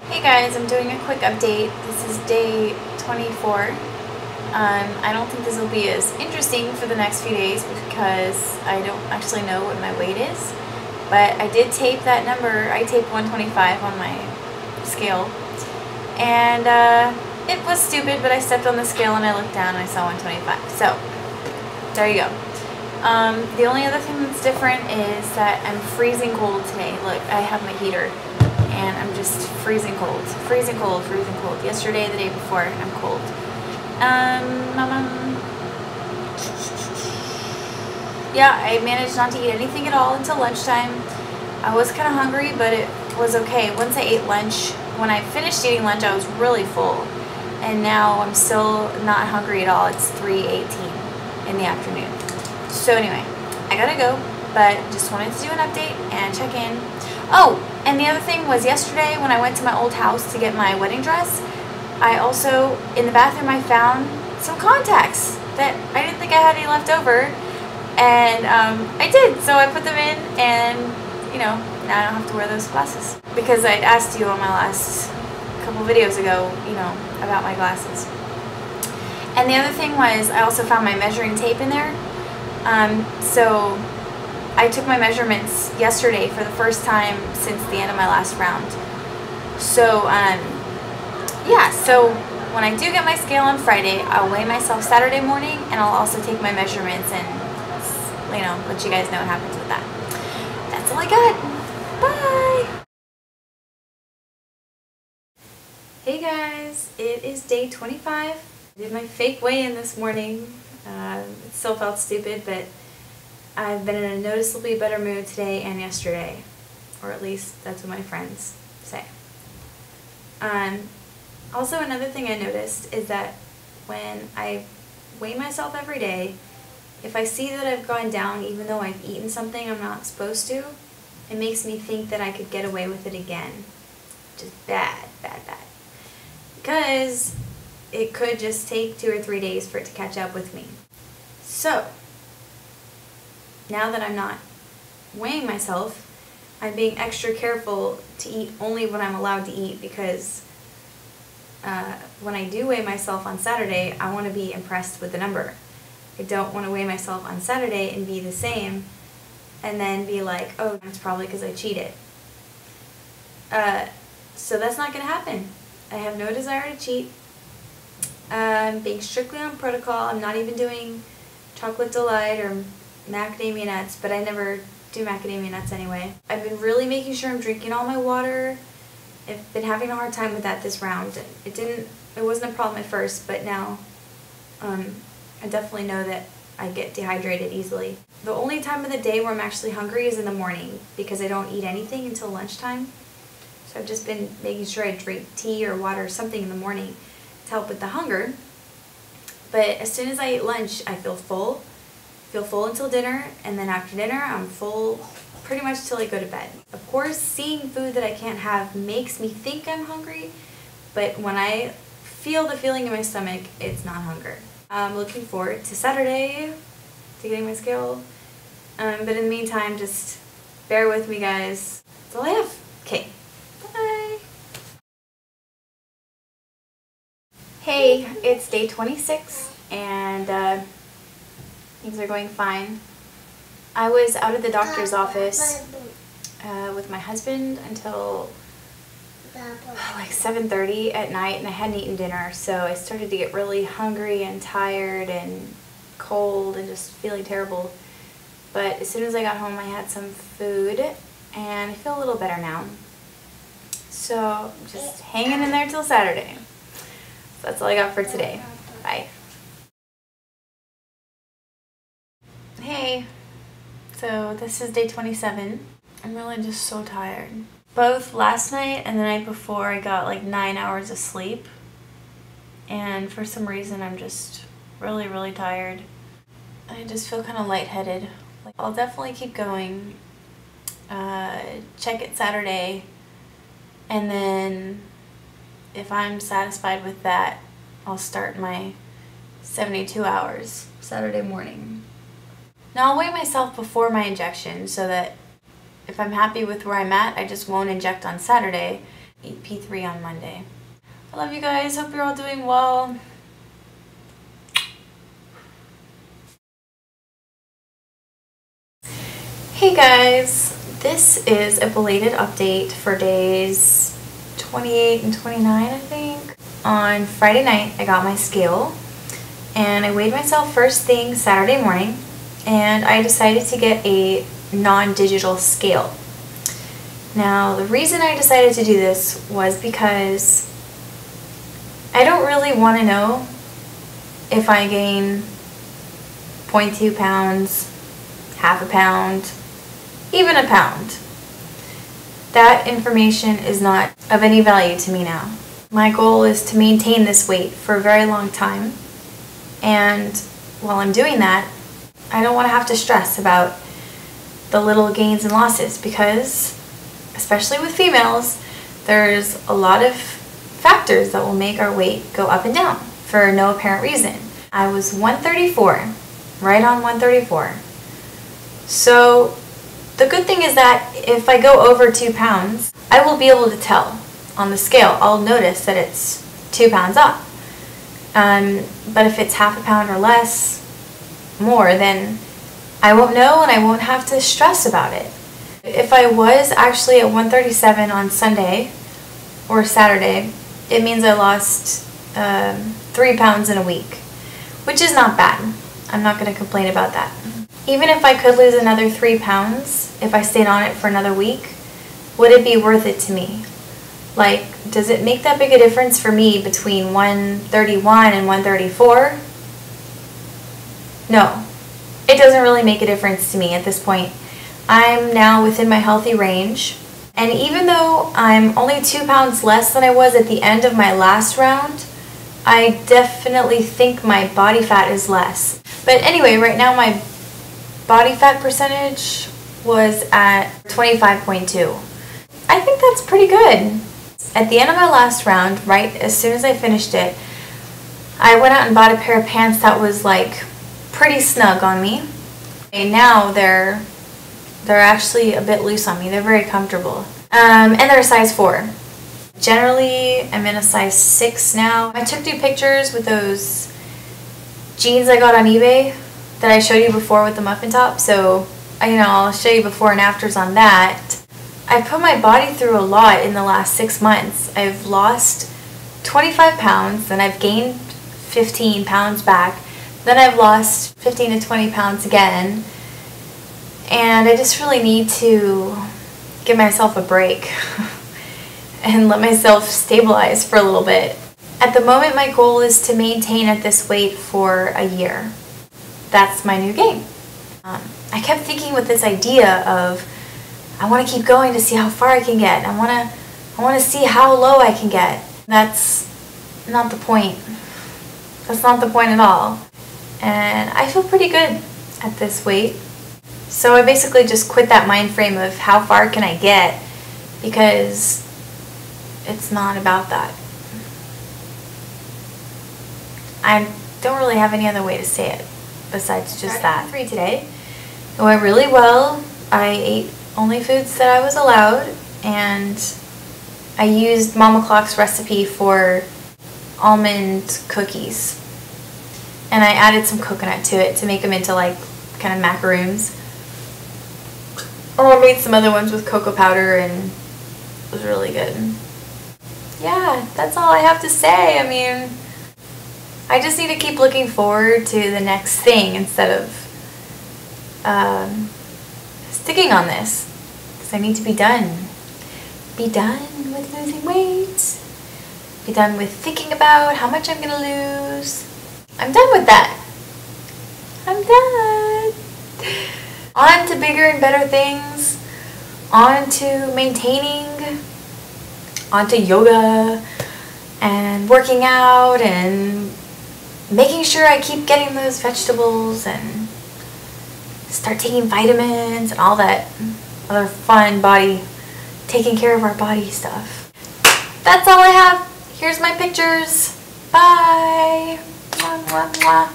Hey guys, I'm doing a quick update. This is day 24. I don't think this will be as interesting for the next few days because I don't actually know what my weight is. But I did tape that number. I taped 125 on my scale. And it was stupid, but I stepped on the scale and I looked down and I saw 125. So, there you go. The only other thing that's different is that I'm freezing cold today. Look, I have my heater. And I'm just freezing cold. Freezing cold, freezing cold. Yesterday, the day before, I'm cold. Yeah, I managed not to eat anything at all until lunchtime. I was kind of hungry, but it was okay. Once I ate lunch, when I finished eating lunch, I was really full. And now I'm still not hungry at all. It's 3:18 in the afternoon. So anyway, I gotta go, but just wanted to do an update and check in. Oh, and the other thing was yesterday when I went to my old house to get my wedding dress, I also, in the bathroom, I found some contacts that I didn't think I had any left over. And I did, so I put them in and, you know, now I don't have to wear those glasses. Because I asked you on my last couple videos ago, you know, about my glasses. And the other thing was I also found my measuring tape in there. So I took my measurements yesterday for the first time since the end of my last round. So, yeah, so when I do get my scale on Friday, I'll weigh myself Saturday morning, and I'll also take my measurements and, you know, let you guys know what happens with that. That's all I got. Bye! Hey guys, it is day 25. I did my fake weigh-in this morning. It still felt stupid, but I've been in a noticeably better mood today and yesterday, or at least that's what my friends say. Also, another thing I noticed is that when I weigh myself every day, if I see that I've gone down even though I've eaten something I'm not supposed to, it makes me think that I could get away with it again. Which is bad, bad, bad. Because it could just take 2 or 3 days for it to catch up with me. So, now that I'm not weighing myself, I'm being extra careful to eat only what I'm allowed to eat because when I do weigh myself on Saturday, I want to be impressed with the number. I don't want to weigh myself on Saturday and be the same and then be like, oh, it's probably because I cheated. So that's not going to happen. I have no desire to cheat. I'm being strictly on protocol. I'm not even doing chocolate delight or macadamia nuts, but I never do macadamia nuts anyway. I've been really making sure I'm drinking all my water. I've been having a hard time with that this round. It wasn't a problem at first, but now I definitely know that I get dehydrated easily. The only time of the day where I'm actually hungry is in the morning because I don't eat anything until lunchtime. So I've just been making sure I drink tea or water or something in the morning to help with the hunger. But as soon as I eat lunch, I feel full. Feel full until dinner, and then after dinner, I'm full pretty much till I go to bed. Of course, seeing food that I can't have makes me think I'm hungry, but when I feel the feeling in my stomach, it's not hunger. I'm looking forward to Saturday, to getting my scale, but in the meantime, just bear with me, guys. That's all I have. Okay, bye! Hey, it's day 26, and things are going fine. I was out of the doctor's office with my husband until like 7:30 at night, and I hadn't eaten dinner, so I started to get really hungry and tired and cold and just feeling terrible. But as soon as I got home, I had some food, and I feel a little better now. So I'm just hanging in there till Saturday. So that's all I got for today. Bye. Hey, so this is day 27. I'm really just so tired. Both last night and the night before I got like 9 hours of sleep, and for some reason I'm just really, really tired. I just feel kind of lightheaded. I'll definitely keep going, check it Saturday, and then if I'm satisfied with that, I'll start my 72 hours Saturday morning. Now I'll weigh myself before my injection so that if I'm happy with where I'm at, I just won't inject on Saturday. eat P3 on Monday. I love you guys. Hope you're all doing well. Hey guys, this is a belated update for days 28 and 29, I think. On Friday night, I got my scale, and I weighed myself first thing Saturday morning, and I decided to get a non-digital scale. Now, the reason I decided to do this was because I don't really want to know if I gain 0.2 pounds, half a pound, even a pound. That information is not of any value to me now. My goal is to maintain this weight for a very long time, and while I'm doing that, I don't want to have to stress about the little gains and losses, because especially with females, there's a lot of factors that will make our weight go up and down for no apparent reason. I was 134, right on 134. So the good thing is that if I go over 2 pounds, I will be able to tell on the scale. I'll notice that it's 2 pounds up. But if it's half a pound or less, more, then I won't know and I won't have to stress about it. If I was actually at 137 on Sunday or Saturday, it means I lost 3 pounds in a week, which is not bad. I'm not going to complain about that. Even if I could lose another 3 pounds, if I stayed on it for another week, would it be worth it to me? Like, does it make that big a difference for me between 131 and 134? No, it doesn't really make a difference to me at this point. I'm now within my healthy range, and even though I'm only 2 pounds less than I was at the end of my last round, I definitely think my body fat is less. But anyway, right now my body fat percentage was at 25.2. I think that's pretty good. At the end of my last round, right as soon as I finished it, I went out and bought a pair of pants that was like pretty snug on me. And now they're actually a bit loose on me. They're very comfortable. And they're a size 4. Generally, I'm in a size 6 now. I took 2 pictures with those jeans I got on eBay that I showed you before with the muffin top. So, I'll show you before and afters on that. I put my body through a lot in the last 6 months. I've lost 25 pounds, then I've gained 15 pounds back, then I've lost 15 to 20 pounds again, and I just really need to give myself a break and let myself stabilize for a little bit. At the moment, my goal is to maintain at this weight for a year. That's my new game. I kept thinking with this idea of I want to keep going to see how far I can get. I want to see how low I can get. That's not the point. That's not the point at all. And I feel pretty good at this weight. So I basically just quit that mind frame of how far can I get, because it's not about that. I don't really have any other way to say it besides just that. Free today. It went really well. I ate only foods that I was allowed, and I used Mama Clock's recipe for almond cookies, and I added some coconut to it to make them into like kind of macaroons. Or I made some other ones with cocoa powder, and it was really good. Yeah, that's all I have to say. I mean, I just need to keep looking forward to the next thing instead of sticking on this. I need to be done. Be done with losing weight. Be done with thinking about how much I'm gonna lose. I'm done with that. I'm done. On to bigger and better things. On to maintaining. On to yoga and working out and making sure I keep getting those vegetables and start taking vitamins and all that other fun body, taking care of our body stuff. That's all I have. Here's my pictures. Bye. Mwah, mwah, mwah.